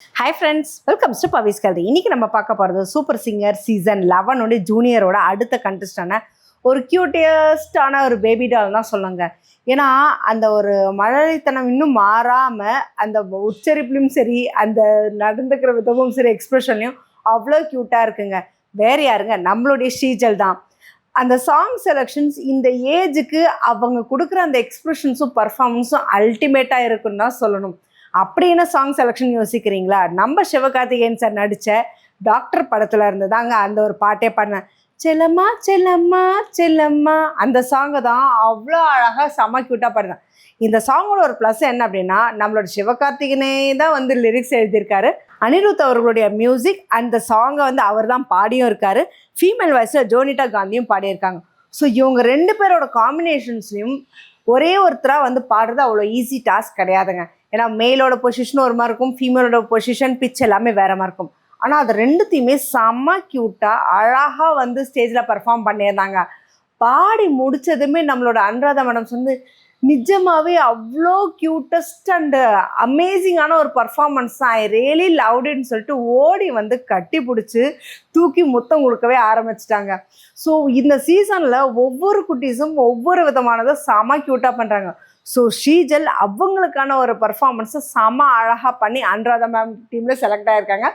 Hi friends, welcome to பவிஸ் கல்வி. இன்னைக்கு நம்ம பார்க்க போகிறது சூப்பர் சிங்கர் சீசன் 11 ஜூனியரோட அடுத்த கண்டஸ்டான ஒரு கியூட்டியஸ்டான ஒரு பேபி டால் தான் சொல்லுங்க. ஏன்னா அந்த ஒரு மழலைத்தனம் இன்னும் மாறாமல் அந்த உச்சரிப்புலையும் சரி, அந்த நடந்துக்கிற விதமும் சரி, எக்ஸ்பிரஷன்லையும் அவ்வளோ க்யூட்டாக இருக்குங்க. வேறு யாருங்க, நம்மளுடைய ஸ்ரீஜல் தான். அந்த சாங் செலெக்ஷன்ஸ் இந்த ஏஜுக்கு அவங்க கொடுக்குற அந்த எக்ஸ்பிரஷன்ஸும் பர்ஃபார்மன்ஸும் அல்டிமேட்டாக இருக்குன்னு தான் சொல்லணும். அப்படி என்ன சாங் செலெக்ஷன் யோசிக்கிறீங்களா? நம்ம சிவகார்த்திகேயன் சார் நடித்த டாக்டர் படத்தில் இருந்து தாங்க அந்த ஒரு பாட்டே பாடினேன். செல்லம்மா செல்லம்மா செல்லம்மா அந்த சாங்கை தான் அவ்வளோ அழகாக செம க்யூட்டாக பாடினேன். இந்த சாங்கோட ஒரு ப்ளஸ் என்ன அப்படின்னா, நம்மளோட சிவகார்த்திகேயனே தான் வந்து லிரிக்ஸ் எழுதியிருக்காரு. அனிருத் அவர்களுடைய மியூசிக் அந்த சாங்கை வந்து அவர் தான் பாடியும் இருக்காரு. ஃபீமேல் வாய்ஸில் ஜோனிட்டா காந்தியும் பாடியிருக்காங்க. ஸோ இவங்க ரெண்டு பேரோட காம்பினேஷன்ஸ்லையும் ஒரே ஒருத்தராக வந்து பாடுறது அவ்வளோ ஈஸி டாஸ்க் கிடையாதுங்க. ஏன்னா மேலோட பொசிஷனும் ஒரு மாதிரி இருக்கும், ஃபீமேலோட பொசிஷன் பிச் எல்லாமே வேறு மாதிரி இருக்கும். ஆனால் அது ரெண்டுத்தையுமே செம்ம க்யூட்டாக அழகாக வந்து ஸ்டேஜில் பர்ஃபார்ம் பண்ணியிருந்தாங்க. பாடி முடித்ததுமே நம்மளோட அனுராதா மேடம்ஸ் வந்து நிஜமாகவே அவ்வளோ க்யூட்டஸ்ட் அண்டு அமேசிங்கான ஒரு பர்ஃபார்மன்ஸ் தான். ஐ ரியலி லவ்டுன்னு சொல்லிட்டு ஓடி வந்து கட்டி பிடிச்சி தூக்கி முத்தம் கொடுக்கவே ஆரம்பிச்சிட்டாங்க. ஸோ இந்த சீசனில் ஒவ்வொரு குட்டீஸும் ஒவ்வொரு விதமானதை செம க்யூட்டாக பண்ணுறாங்க. ஸோ ஸ்ரீஜல் அவங்களுக்கான ஒரு பர்ஃபார்மன்ஸை செம அழகாக பண்ணி அனுராதா மேம் டீமில் செலக்ட் ஆகியிருக்காங்க.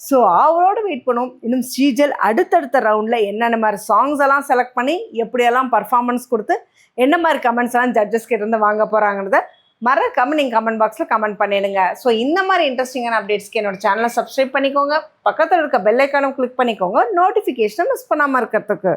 ஸோ அவரோட வெயிட் பண்ணுவோம். இன்னும் ஸ்ரீஜல் அடுத்தடுத்த ரவுண்டில் என்னென்ன மாதிரி சாங்ஸ் எல்லாம் செலக்ட் பண்ணி எப்படியெல்லாம் பர்ஃபார்மன்ஸ் கொடுத்து என்ன மாதிரி கமெண்ட்ஸ் எல்லாம் ஜட்ஜஸ் கிட்ட இருந்து வாங்க போகிறாங்கிறத மறக்காம நீங்கள் கமெண்ட் பாக்ஸில் கமெண்ட் பண்ணிடுங்க. ஸோ இந்த மாதிரி இன்ட்ரெஸ்டிங்கான அப்டேட்ஸ்க்கு என்னோட சேனலை சப்ஸ்கிரைப் பண்ணிக்கோங்க. பக்கத்தில் இருக்க பெல் ஐக்கானும் கிளிக் பண்ணிக்கோங்க, நோட்டிஃபிகேஷனை மிஸ் பண்ணாமல் இருக்கிறதுக்கு.